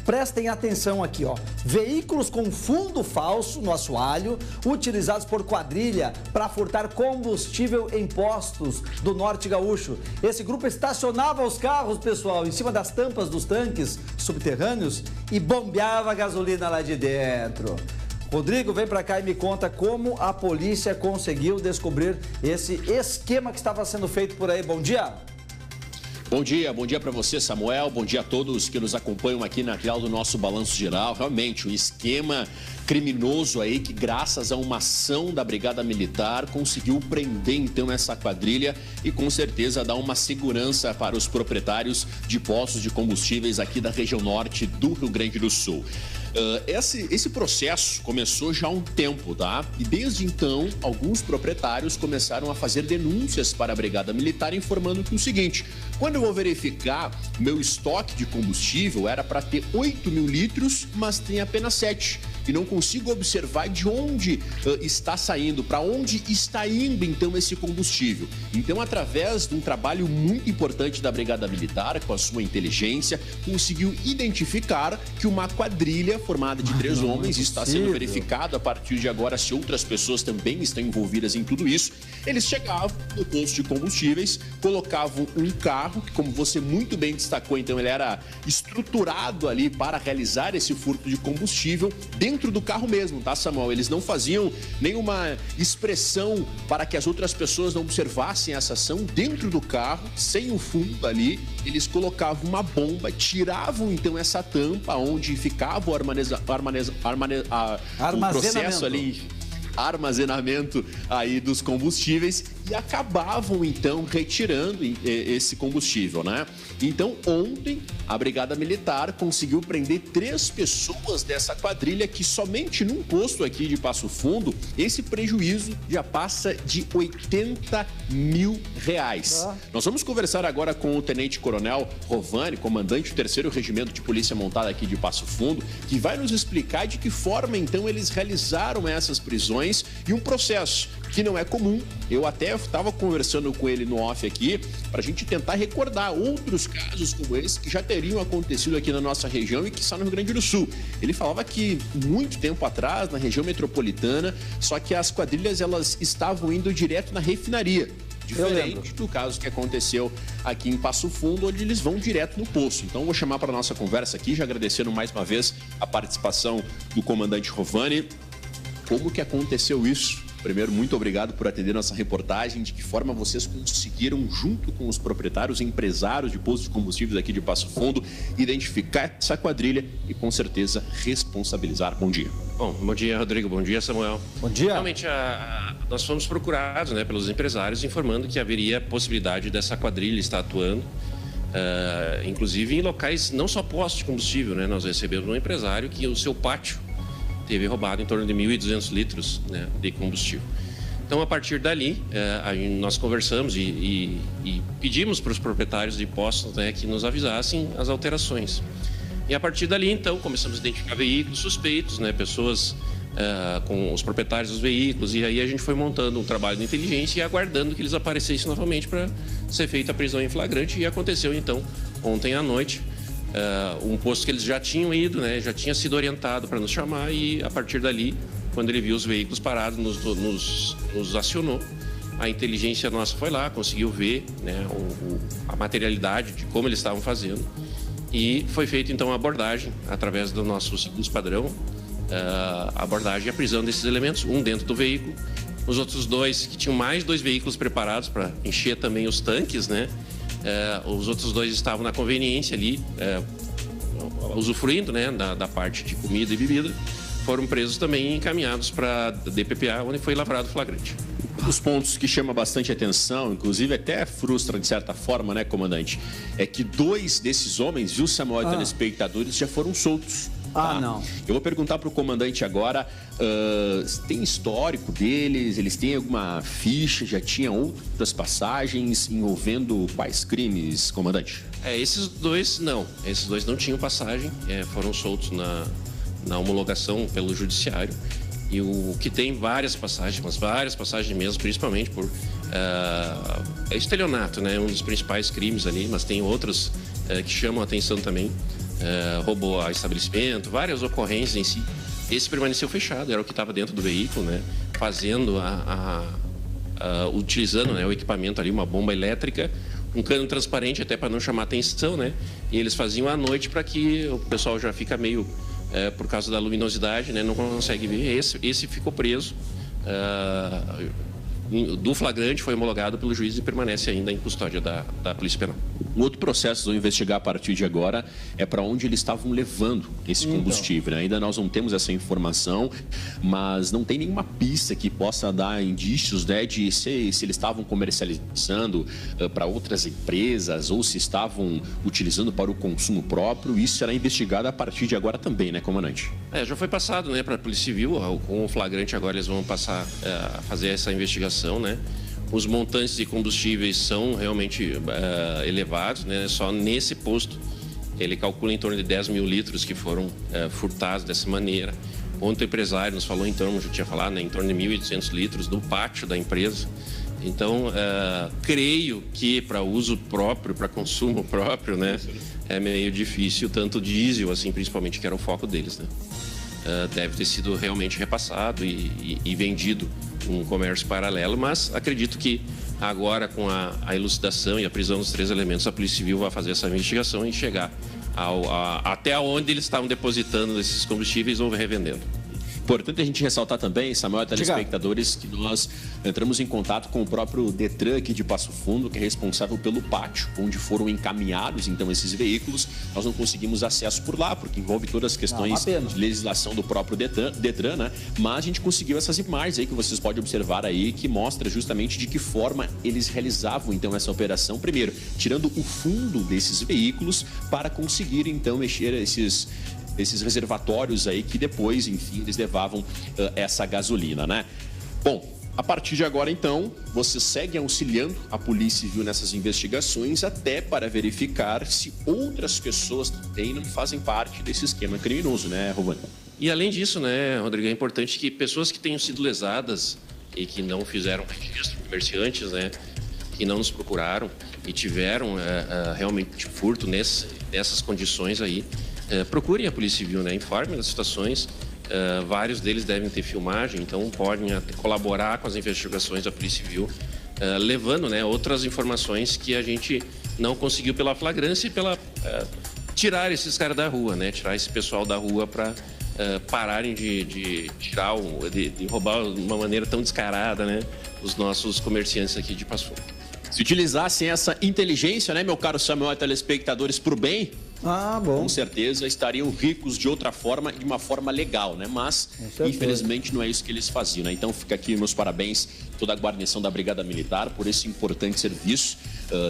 Prestem atenção aqui, ó. Veículos com fundo falso no assoalho, utilizados por quadrilha para furtar combustível em postos do Norte Gaúcho. Esse grupo estacionava os carros, pessoal, em cima das tampas dos tanques subterrâneos e bombeava a gasolina lá de dentro. Rodrigo, vem para cá e me conta como a polícia conseguiu descobrir esse esquema que estava sendo feito por aí. Bom dia. Bom dia para você, Samuel. Bom dia a todos que nos acompanham aqui na tela do nosso Balanço Geral. Realmente, um esquema criminoso aí que, graças a uma ação da Brigada Militar, conseguiu prender então essa quadrilha e com certeza dar uma segurança para os proprietários de postos de combustíveis aqui da região norte do Rio Grande do Sul. Esse processo começou já há um tempo, tá? E desde então, alguns proprietários começaram a fazer denúncias para a Brigada Militar informando que o seguinte: quando eu vou verificar, meu estoque de combustível era para ter 8 mil litros, mas tem apenas 7. E não consigo observar de onde está saindo, para onde está indo então esse combustível. Então, através de um trabalho muito importante da Brigada Militar, com a sua inteligência, conseguiu identificar que uma quadrilha formada de 3 homens está sendo verificado a partir de agora se outras pessoas também estão envolvidas em tudo isso. Eles chegavam no posto de combustíveis, colocavam um carro, que como você muito bem destacou, então ele era estruturado ali para realizar esse furto de combustível dentro do carro mesmo, tá, Samuel? Eles não faziam nenhuma expressão para que as outras pessoas não observassem essa ação. Dentro do carro, sem o fundo ali, eles colocavam uma bomba, tiravam então essa tampa onde ficava o processo ali, armazenamento aí dos combustíveis, e acabavam então retirando esse combustível, né? Então ontem a Brigada Militar conseguiu prender 3 pessoas dessa quadrilha, que somente num posto aqui de Passo Fundo esse prejuízo já passa de 80 mil reais. Nós vamos conversar agora com o Tenente Coronel Rovani, comandante do 3º Regimento de Polícia Montada aqui de Passo Fundo, que vai nos explicar de que forma então eles realizaram essas prisões e um processo que não é comum. Eu até estava conversando com ele no off aqui para a gente tentar recordar outros casos como esse que já teriam acontecido aqui na nossa região e que está no Rio Grande do Sul. Ele falava que muito tempo atrás, na região metropolitana, só que as quadrilhas elas estavam indo direto na refinaria. Diferente do caso que aconteceu aqui em Passo Fundo, onde eles vão direto no poço. Então, vou chamar para a nossa conversa aqui, já agradecendo mais uma vez a participação do comandante Rovani. Como que aconteceu isso? Primeiro, muito obrigado por atender nossa reportagem. De que forma vocês conseguiram, junto com os proprietários e empresários de postos de combustíveis aqui de Passo Fundo, identificar essa quadrilha e, com certeza, responsabilizar? Bom dia. Bom dia, Rodrigo. Bom dia, Samuel. Bom dia. Realmente, nós fomos procurados, né, pelos empresários, informando que haveria possibilidade dessa quadrilha estar atuando, inclusive em locais, não só postos de combustível, né? Nós recebemos um empresário que o seu pátio teve roubado em torno de 1.200 litros, né, de combustível. Então, a partir dali, nós conversamos e pedimos para os proprietários de postos, né, que nos avisassem as alterações. E a partir dali, então, começamos a identificar veículos suspeitos, né, pessoas com os proprietários dos veículos, e aí a gente foi montando um trabalho de inteligência e aguardando que eles aparecessem novamente para ser feita a prisão em flagrante. E aconteceu, então, ontem à noite, um posto que eles já tinham ido, né, já tinha sido orientado para nos chamar, e a partir dali, quando ele viu os veículos parados, nos acionou. A inteligência nossa foi lá, conseguiu ver, né, a materialidade de como eles estavam fazendo, e foi feita então a abordagem através do nosso segundo padrão, a abordagem e a prisão desses elementos, um dentro do veículo, os outros 2 que tinham mais 2 veículos preparados para encher também os tanques, né? Os outros 2 estavam na conveniência ali, usufruindo, né, da parte de comida e bebida. Foram presos também e encaminhados para a DPPA, onde foi lavrado o flagrante. Os pontos que chamam bastante atenção, inclusive até frustra de certa forma, né, comandante, é que 2 desses homens, viu, Samuel e telespectadores, já foram soltos. Tá? Não. Eu vou perguntar para o comandante agora, tem histórico deles, eles têm alguma ficha, já tinha outras passagens envolvendo quais crimes, comandante? Esses dois não tinham passagem, foram soltos na homologação pelo judiciário, e o que tem várias passagens, mas várias passagens mesmo, principalmente por estelionato, né, um dos principais crimes ali, mas tem outros que chamam a atenção também. roubou a estabelecimento, várias ocorrências em si. Esse permaneceu fechado, era o que estava dentro do veículo, né? Fazendo utilizando, né, o equipamento ali, uma bomba elétrica, um cano transparente até para não chamar atenção, né? E eles faziam à noite para que o pessoal já fica meio, por causa da luminosidade, né? Não consegue ver. Esse ficou preso. Do flagrante foi homologado pelo juiz e permanece ainda em custódia da Polícia Penal. Um outro processo vão investigar a partir de agora é para onde eles estavam levando esse combustível. Né? Ainda nós não temos essa informação, mas não tem nenhuma pista que possa dar indícios, né, de se eles estavam comercializando para outras empresas ou se estavam utilizando para o consumo próprio. Isso será investigado a partir de agora também, né, comandante? Já foi passado, né, para a Polícia Civil. Com o flagrante agora eles vão passar a fazer essa investigação, né? Os montantes de combustíveis são realmente elevados, né? Só nesse posto ele calcula em torno de 10 mil litros que foram furtados dessa maneira. Ontem o empresário nos falou, então, eu já tinha falado, né, em torno de 1.800 litros do pátio da empresa. Então, creio que para uso próprio, para consumo próprio, né, é meio difícil, tanto diesel, assim, principalmente, que era o foco deles, né? Deve ter sido realmente repassado e vendido um comércio paralelo, mas acredito que agora, com a elucidação e a prisão dos 3 elementos, a Polícia Civil vai fazer essa investigação e chegar até onde eles estavam depositando esses combustíveis ou revendendo. Importante a gente ressaltar também, Samuel, telespectadores, que nós entramos em contato com o próprio Detran aqui de Passo Fundo, que é responsável pelo pátio, onde foram encaminhados, então, esses veículos. Nós não conseguimos acesso por lá, porque envolve todas as questões de legislação do próprio Detran, né? Mas a gente conseguiu essas imagens aí que vocês podem observar aí, que mostra justamente de que forma eles realizavam, então, essa operação. Primeiro, tirando o fundo desses veículos para conseguir, então, mexer esses reservatórios aí que depois, enfim, eles levavam essa gasolina, né? Bom, a partir de agora, então, você segue auxiliando a Polícia Civil nessas investigações até para verificar se outras pessoas também não fazem parte desse esquema criminoso, né, Rovani? E além disso, né, Rodrigo, é importante que pessoas que tenham sido lesadas e que não fizeram registro de comerciantes, né, que não nos procuraram e tiveram realmente furto nessas condições aí, procurem a Polícia Civil, né? Informem das situações. Vários deles devem ter filmagem, então podem colaborar com as investigações da Polícia Civil, levando, né, outras informações que a gente não conseguiu pela flagrância e pela tirar esses caras da rua, né? Tirar esse pessoal da rua para pararem de roubar de uma maneira tão descarada, né, os nossos comerciantes aqui de Passo Fundo. Se utilizassem essa inteligência, né, meu caro Samuel, telespectadores, para o bem, bom, com certeza estariam ricos de outra forma, de uma forma legal, né? Mas, infelizmente, não é isso que eles faziam, né? Então, fica aqui meus parabéns a toda a guarnição da Brigada Militar por esse importante serviço,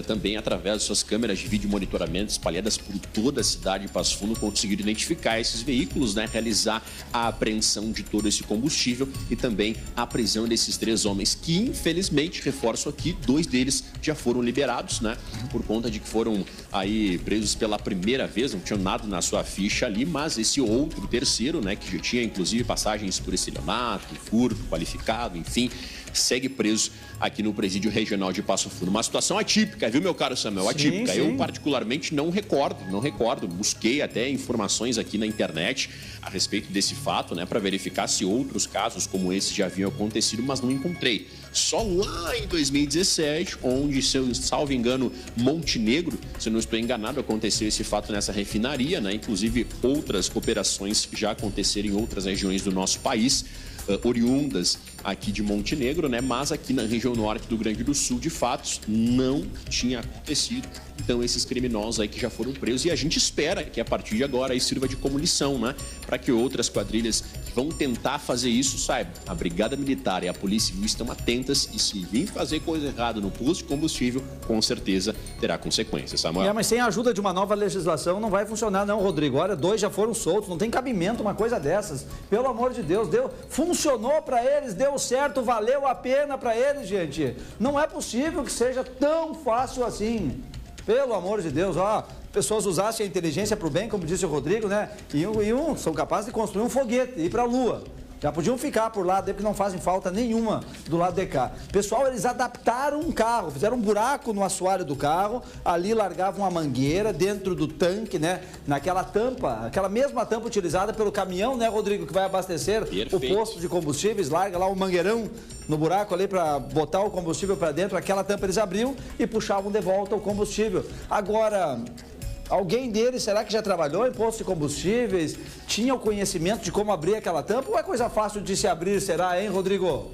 também através de suas câmeras de vídeo monitoramento espalhadas por toda a cidade de Passo Fundo, conseguir identificar esses veículos, né? Realizar a apreensão de todo esse combustível e também a prisão desses 3 homens que, infelizmente, reforço aqui, 2 deles já foram liberados, né? Por conta de que foram aí presos pela primeira vez, não tinham nada na sua ficha ali, mas esse outro, terceiro, né, que já tinha inclusive passagens por estelionato, furto qualificado, enfim, segue preso aqui no Presídio Regional de Passo Fundo. Uma situação atípica, viu, meu caro Samuel? Atípica. Sim. Eu, particularmente, não recordo. Busquei até informações aqui na internet a respeito desse fato, né, para verificar se outros casos como esse já haviam acontecido, mas não encontrei. Só lá em 2017, onde, se eu salvo engano, Montenegro, se eu não estou enganado, aconteceu esse fato nessa refinaria, né? Inclusive, outras operações já aconteceram em outras regiões do nosso país, oriundas aqui de Montenegro, né? Mas aqui na região norte do Rio Grande do Sul, de fato, não tinha acontecido. Então, esses criminosos aí que já foram presos, e a gente espera que a partir de agora aí sirva de como lição, né? Para que outras quadrilhas que vão tentar fazer isso saibam. A Brigada Militar e a Polícia Civil estão atentas e se vir fazer coisa errada no posto de combustível, com certeza terá consequências, Samuel. Mas sem a ajuda de uma nova legislação não vai funcionar não, Rodrigo. Olha, 2 já foram soltos, não tem cabimento uma coisa dessas. Pelo amor de Deus, funcionou para eles, deu certo, valeu a pena para eles, gente. Não é possível que seja tão fácil assim. Pelo amor de Deus, pessoas usassem a inteligência para o bem, como disse o Rodrigo, né? E são capazes de construir um foguete e ir para a Lua. Já podiam ficar por lá, porque não fazem falta nenhuma do lado de cá. Pessoal, eles adaptaram um carro, fizeram um buraco no assoalho do carro, ali largavam uma mangueira dentro do tanque, né? Naquela tampa, aquela mesma tampa utilizada pelo caminhão, né, Rodrigo, que vai abastecer o posto de combustíveis, larga lá um mangueirão no buraco ali para botar o combustível para dentro, aquela tampa eles abriam e puxavam de volta o combustível. Agora, alguém deles, será que já trabalhou em posto de combustíveis? Tinha o conhecimento de como abrir aquela tampa ou é coisa fácil de se abrir, será, hein, Rodrigo?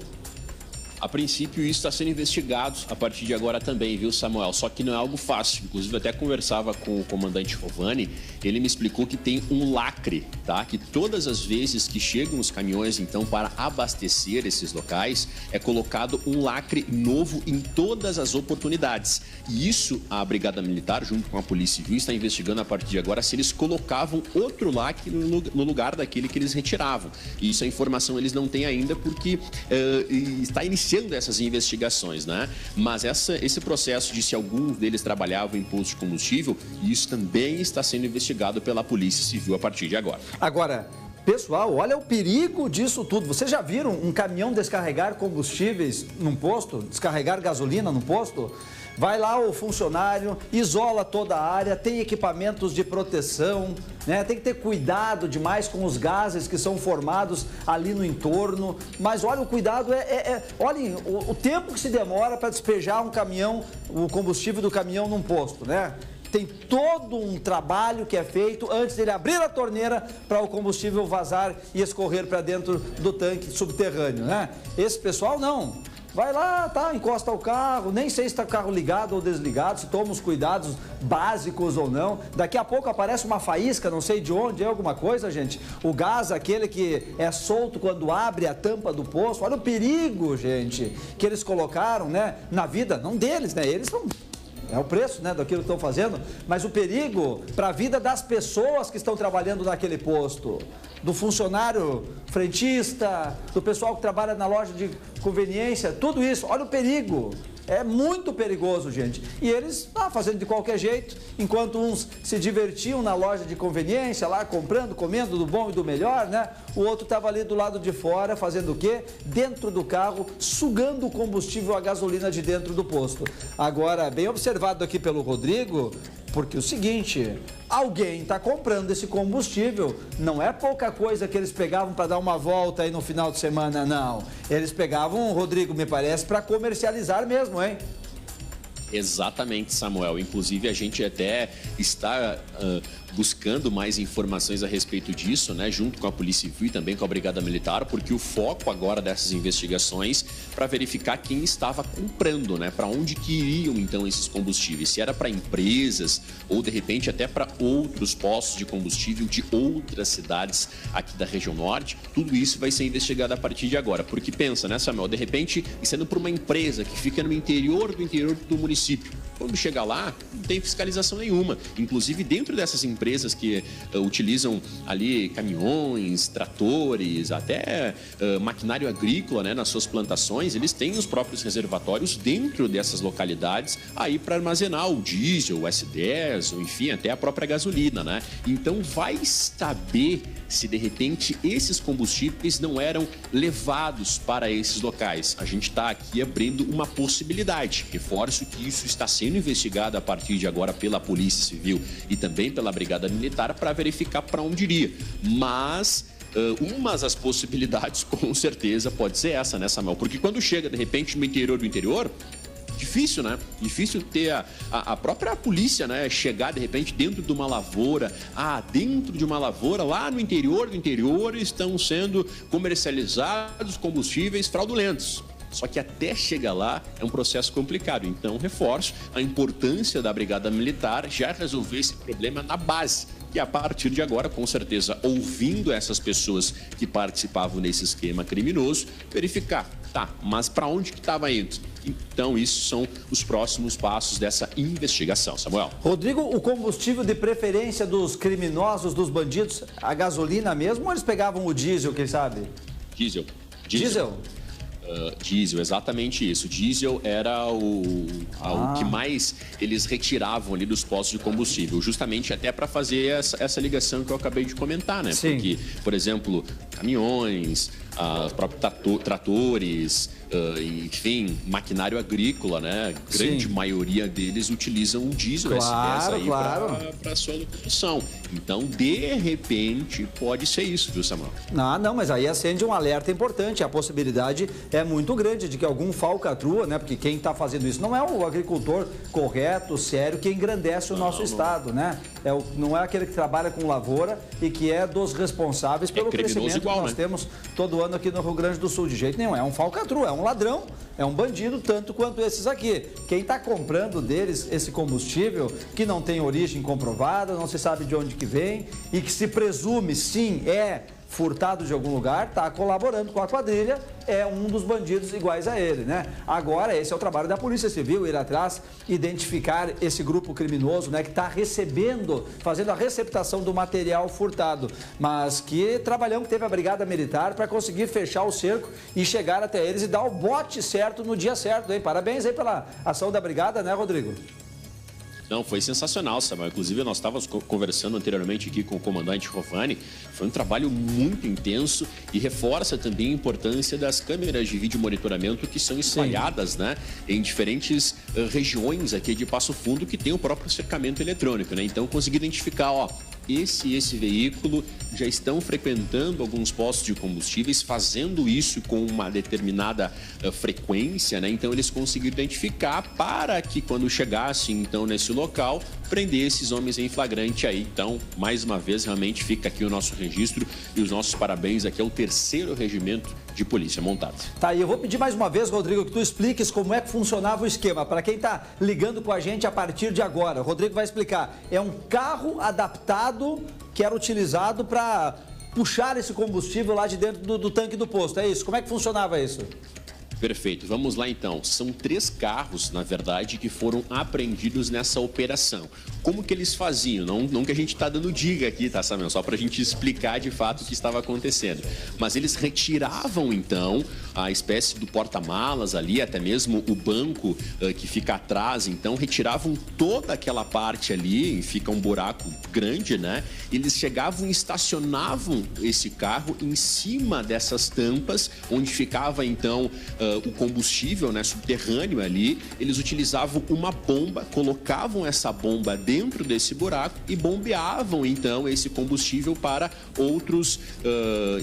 A princípio, isso está sendo investigado a partir de agora também, viu, Samuel? Só que não é algo fácil. Inclusive, eu até conversava com o comandante Rovani, ele me explicou que tem um lacre, tá? Que todas as vezes que chegam os caminhões, então, para abastecer esses locais, é colocado um lacre novo em todas as oportunidades. E isso, a Brigada Militar, junto com a Polícia Civil, está investigando a partir de agora se eles colocavam outro lacre no lugar daquele que eles retiravam. E isso, a informação eles não têm ainda, porque está iniciando essas investigações, né? Mas esse processo de se alguns deles trabalhavam em posto de combustível, isso também está sendo investigado pela Polícia Civil a partir de agora. Agora, pessoal, olha o perigo disso tudo. Vocês já viram um caminhão descarregar combustíveis num posto? Descarregar gasolina num posto? Vai lá o funcionário, isola toda a área, tem equipamentos de proteção, né? Tem que ter cuidado demais com os gases que são formados ali no entorno. Mas olha, o cuidado olhem o tempo que se demora para despejar um caminhão, o combustível do caminhão num posto, né? Tem todo um trabalho que é feito antes dele abrir a torneira para o combustível vazar e escorrer para dentro do tanque subterrâneo, né? Esse pessoal não. Vai lá, tá, encosta o carro, nem sei se está o carro ligado ou desligado, se toma os cuidados básicos ou não. Daqui a pouco aparece uma faísca, não sei de onde, é alguma coisa, gente. O gás, aquele que é solto quando abre a tampa do poço. Olha o perigo, gente, que eles colocaram, né, na vida, não deles, né, eles não... É o preço, né, daquilo que estão fazendo, mas o perigo para a vida das pessoas que estão trabalhando naquele posto, do funcionário frentista, do pessoal que trabalha na loja de conveniência, tudo isso, olha o perigo. É muito perigoso, gente. E eles fazendo de qualquer jeito, enquanto uns se divertiam na loja de conveniência, lá comprando, comendo do bom e do melhor, né? O outro estava ali do lado de fora, fazendo o quê? Dentro do carro, sugando o combustível, a gasolina de dentro do posto. Agora, bem observado aqui pelo Rodrigo, porque é o seguinte, alguém está comprando esse combustível, não é pouca coisa que eles pegavam para dar uma volta aí no final de semana, não. Eles pegavam, Rodrigo, me parece, para comercializar mesmo, hein? Exatamente, Samuel. Inclusive, a gente até está buscando mais informações a respeito disso, né, junto com a Polícia Civil e também com a Brigada Militar, porque o foco agora dessas investigações para verificar quem estava comprando, né, para onde que iriam então esses combustíveis, se era para empresas ou de repente até para outros postos de combustível de outras cidades aqui da região norte. Tudo isso vai ser investigado a partir de agora, porque pensa, né, Samuel, de repente, sendo para uma empresa que fica no interior do município, quando chega lá, não tem fiscalização nenhuma. Inclusive, dentro dessas empresas que utilizam ali caminhões, tratores, até maquinário agrícola, né, nas suas plantações, eles têm os próprios reservatórios dentro dessas localidades aí para armazenar o diesel, o S10, ou enfim, até a própria gasolina, né? Então, vai saber se de repente esses combustíveis não eram levados para esses locais. A gente está aqui abrindo uma possibilidade. Reforço que isso está sendo investigado a partir de agora pela Polícia Civil e também pela Brigada Militar para verificar para onde iria. Mas uma das possibilidades com certeza pode ser essa, né, Samuel? Porque quando chega de repente no interior do interior, difícil, né? Difícil ter a própria polícia, né? Chegar, de repente, dentro de uma lavoura. Dentro de uma lavoura, lá no interior do interior, estão sendo comercializados combustíveis fraudulentos. Só que até chegar lá é um processo complicado. Então, reforço a importância da Brigada Militar já resolver esse problema na base. E a partir de agora, com certeza, ouvindo essas pessoas que participavam nesse esquema criminoso, verificar, mas para onde que estava indo? Então, isso são os próximos passos dessa investigação, Samuel. Rodrigo, o combustível de preferência dos criminosos, dos bandidos, a gasolina mesmo, ou eles pegavam o diesel, quem sabe? Diesel. Diesel, exatamente isso. Diesel era o que mais eles retiravam ali dos postos de combustível, justamente até para fazer essa ligação que eu acabei de comentar, né? Sim. Porque, por exemplo, caminhões, próprios tratores, enfim, maquinário agrícola, né? A grande maioria deles utilizam o diesel S10 aí para a sua locomoção. Então, de repente, pode ser isso, viu, Samuel? Não, mas aí acende um alerta importante. A possibilidade é muito grande de que algum falcatrua, né? Porque quem está fazendo isso não é o agricultor correto, sério, que engrandece o nosso estado, né? Não é aquele que trabalha com lavoura e que é dos responsáveis pelo crescimento que nós temos todo ano aqui no Rio Grande do Sul. De jeito nenhum. É um falcatrua, é um ladrão, é um bandido, tanto quanto esses aqui. Quem está comprando deles esse combustível, que não tem origem comprovada, não se sabe de onde que vem e que se presume, sim, é furtado de algum lugar, está colaborando com a quadrilha, é um dos bandidos iguais a ele, né? Agora, esse é o trabalho da Polícia Civil, ir atrás, identificar esse grupo criminoso, né, que está fazendo a receptação do material furtado, mas que trabalhão que teve a Brigada Militar para conseguir fechar o cerco e chegar até eles e dar o bote certo no dia certo, hein? Parabéns aí pela ação da Brigada, né, Rodrigo? Não, foi sensacional, Samuel. Inclusive, nós estávamos conversando anteriormente aqui com o comandante Rovani. Foi um trabalho muito intenso e reforça também a importância das câmeras de vídeo monitoramento que são espalhadas, né, em diferentes regiões aqui de Passo Fundo que tem o próprio cercamento eletrônico, né? Então, consegui identificar, esse veículo já estão frequentando alguns postos de combustíveis, fazendo isso com uma determinada frequência, né? Então eles conseguiram identificar para que quando chegasse então nesse local, prender esses homens em flagrante aí. Então, mais uma vez, realmente fica aqui o nosso registro e os nossos parabéns aqui ao 3º Regimento de Polícia Montado. Tá, e eu vou pedir mais uma vez, Rodrigo, que tu expliques como é que funcionava o esquema. Para quem está ligando com a gente a partir de agora, o Rodrigo vai explicar. É um carro adaptado que era utilizado para puxar esse combustível lá de dentro do tanque do posto, é isso? Como é que funcionava isso? Perfeito, vamos lá então. São 3 carros, na verdade, que foram apreendidos nessa operação. Como que eles faziam? Não que a gente está dando dica aqui, tá, Samuel? Só para a gente explicar de fato o que estava acontecendo. Mas eles retiravam então a espécie do porta-malas ali, até mesmo o banco que fica atrás. Então retiravam toda aquela parte ali, e fica um buraco grande, né? Eles chegavam e estacionavam esse carro em cima dessas tampas, onde ficava então o combustível, né, subterrâneo ali. Eles utilizavam uma bomba, colocavam essa bomba dentro desse buraco e bombeavam então esse combustível para outros,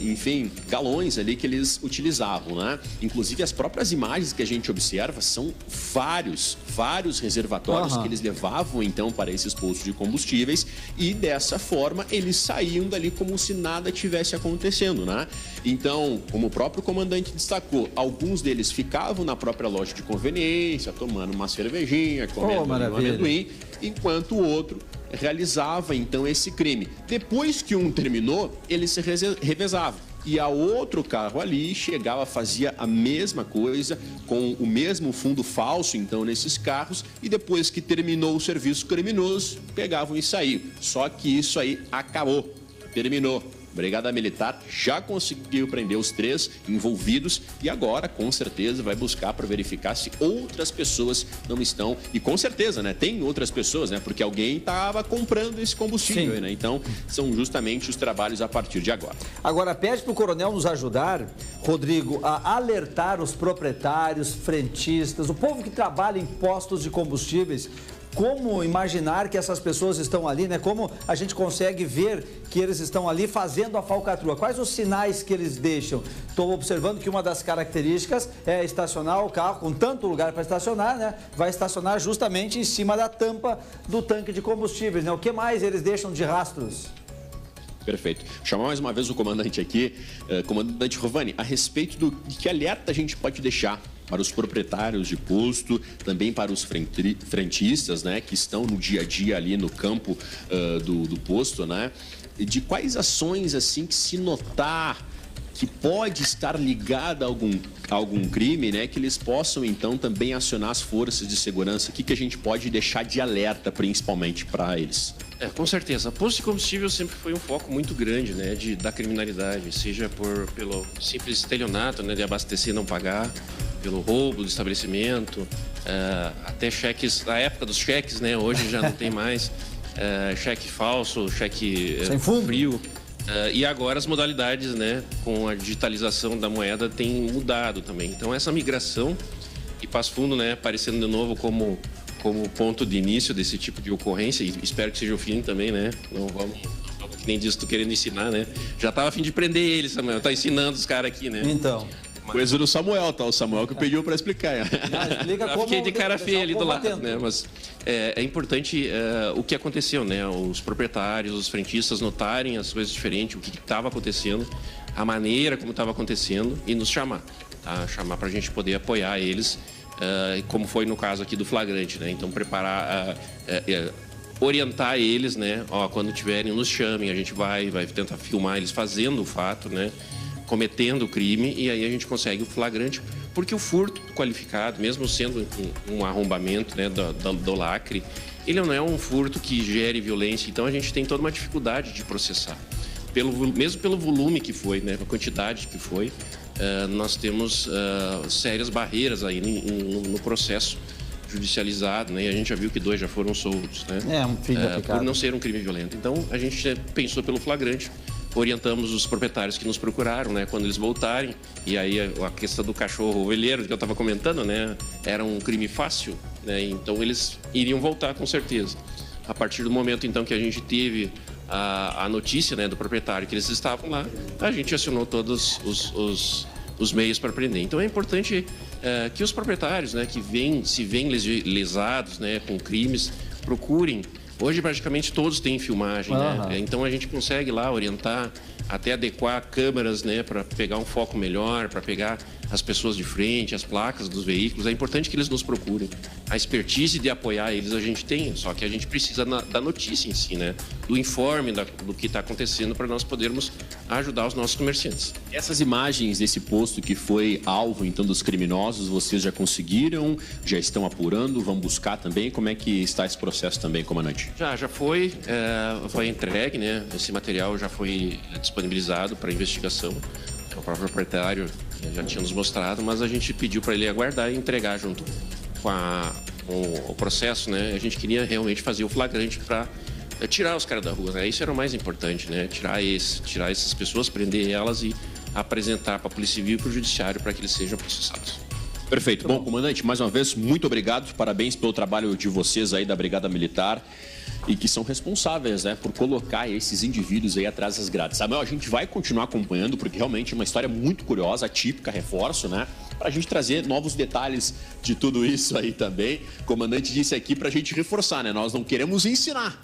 enfim, galões ali que eles utilizavam, né? Inclusive as próprias imagens que a gente observa são vários reservatórios que eles levavam então para esses postos de combustíveis e dessa forma eles saíam dali como se nada tivesse acontecendo, né? Então, como o próprio comandante destacou, alguns deles ficavam na própria loja de conveniência, tomando uma cervejinha, comendo um amendoim, enquanto o outro realizava então esse crime. Depois que um terminou, ele se revezava. E a outro carro ali chegava, fazia a mesma coisa, com o mesmo fundo falso, então, nesses carros, e depois que terminou o serviço criminoso, pegavam e saíam. Só que isso aí acabou, terminou. Brigada Militar já conseguiu prender os 3 envolvidos e agora, com certeza, vai buscar para verificar se outras pessoas não estão. E com certeza, né? Tem outras pessoas, né? Porque alguém estava comprando esse combustível, né? Então, são justamente os trabalhos a partir de agora. Agora, pede para o coronel nos ajudar, Rodrigo, a alertar os proprietários, frentistas, o povo que trabalha em postos de combustíveis. Como imaginar que essas pessoas estão ali, né? Como a gente consegue ver que eles estão ali fazendo a falcatrua? Quais os sinais que eles deixam? Estou observando que uma das características é estacionar o carro com tanto lugar para estacionar, né? Vai estacionar justamente em cima da tampa do tanque de combustíveis, né? O que mais eles deixam de rastros? Perfeito. Vou chamar mais uma vez o comandante aqui, comandante Rovani, a respeito de que alerta a gente pode deixar para os proprietários de posto, também para os frentistas, né, que estão no dia a dia ali no campo do posto, né, de quais ações, assim, que se notar que pode estar ligada a algum crime, né, que eles possam, então, também acionar as forças de segurança. O que a gente pode deixar de alerta, principalmente, para eles? Com certeza. Posto de combustível sempre foi um foco muito grande, né, da criminalidade, seja pelo simples estelionato, né, de abastecer e não pagar, pelo roubo do estabelecimento, até cheques, na época dos cheques, né, hoje já não tem mais, cheque falso, cheque frio. E agora as modalidades, né, com a digitalização da moeda, tem mudado também. Então essa migração, e Passo Fundo, né, aparecendo de novo como ponto de início desse tipo de ocorrência, e espero que seja o fim também, né? Não vamos que nem disso, tô querendo ensinar, né? Já estava a fim de prender ele, Samuel, tá ensinando os caras aqui, né? Então. Coisa do Samuel, tá? O Samuel que pediu para explicar. Explica como fiquei de cara feia ali do lado, né? Mas é importante o que aconteceu, né? Os proprietários, os frentistas notarem as coisas diferentes, o que estava acontecendo, a maneira como estava acontecendo e nos chamar, tá? Chamar para a gente poder apoiar eles, como foi no caso aqui do flagrante, né? Então preparar, orientar eles, né? Ó, quando tiverem, nos chamem, a gente vai tentar filmar eles fazendo o fato, né? Cometendo o crime, e aí a gente consegue o flagrante, porque o furto qualificado, mesmo sendo um arrombamento, né, do lacre, ele não é um furto que gere violência, então a gente tem toda uma dificuldade de processar. Mesmo pelo volume que foi, né, a quantidade que foi, nós temos sérias barreiras aí no processo judicializado, né, e a gente já viu que 2 já foram soltos, né, um fim por não ser um crime violento. Então a gente pensou pelo flagrante, orientamos os proprietários que nos procuraram, né, quando eles voltarem, e aí a questão do cachorro ovelheiro que eu estava comentando, né, era um crime fácil, né, então eles iriam voltar com certeza. A partir do momento então que a gente teve a notícia, né, do proprietário que eles estavam lá, a gente acionou todos os meios para prender. Então é importante que os proprietários, né, que se veem lesados, né, com crimes, procurem. Hoje praticamente todos têm filmagem, né? Então a gente consegue lá orientar, até adequar câmeras, né, para pegar um foco melhor, para pegar as pessoas de frente, as placas dos veículos. É importante que eles nos procurem. A expertise de apoiar eles a gente tem, só que a gente precisa da notícia em si, né? Do informe do que está acontecendo, para nós podermos ajudar os nossos comerciantes. Essas imagens desse posto que foi alvo então dos criminosos, vocês já conseguiram? Já estão apurando? Vão buscar também? Como é que está esse processo também, comandante? Já foi entregue, né? Esse material já foi disponibilizado para investigação. O próprio proprietário já tinha nos mostrado, mas a gente pediu para ele aguardar e entregar junto com o processo, né? A gente queria realmente fazer o flagrante para tirar os caras da rua, né? Isso era o mais importante, né? Tirar essas pessoas, prender elas e apresentar para a Polícia Civil e para o Judiciário para que eles sejam processados. Perfeito. Bom, comandante, mais uma vez, muito obrigado. Parabéns pelo trabalho de vocês aí da Brigada Militar e que são responsáveis, né, por colocar esses indivíduos aí atrás das grades. Samuel, a gente vai continuar acompanhando porque realmente é uma história muito curiosa, atípica, reforço, né, para a gente trazer novos detalhes de tudo isso aí também. O comandante disse aqui para a gente reforçar, né, nós não queremos ensinar,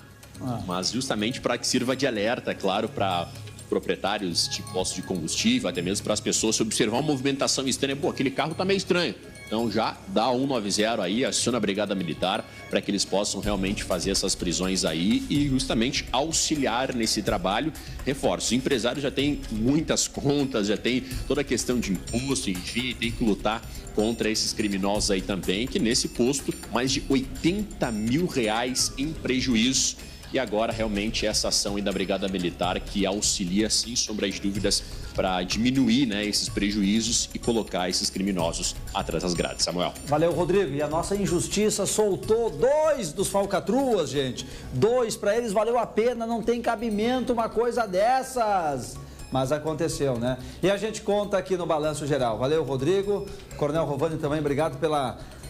mas justamente para que sirva de alerta, claro, para proprietários de postos de combustível, até mesmo para as pessoas se observar uma movimentação estranha. Pô, aquele carro tá meio estranho. Então já dá 190 aí, aciona a Brigada Militar para que eles possam realmente fazer essas prisões aí e justamente auxiliar nesse trabalho. Reforço, os empresários já têm muitas contas, já tem toda a questão de imposto, enfim, tem que lutar contra esses criminosos aí também, que nesse posto mais de 80 mil reais em prejuízo. E agora, realmente, essa ação aí da Brigada Militar que auxilia, sem sombra de dúvidas, para diminuir, né, esses prejuízos e colocar esses criminosos atrás das grades. Samuel. Valeu, Rodrigo. E a nossa injustiça soltou 2 dos falcatruas, gente. 2 para eles valeu a pena, não tem cabimento uma coisa dessas. Mas aconteceu, né? E a gente conta aqui no Balanço Geral. Valeu, Rodrigo. Coronel Rovani também, obrigado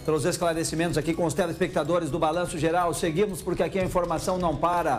pelos esclarecimentos aqui com os telespectadores do Balanço Geral. Seguimos porque aqui a informação não para.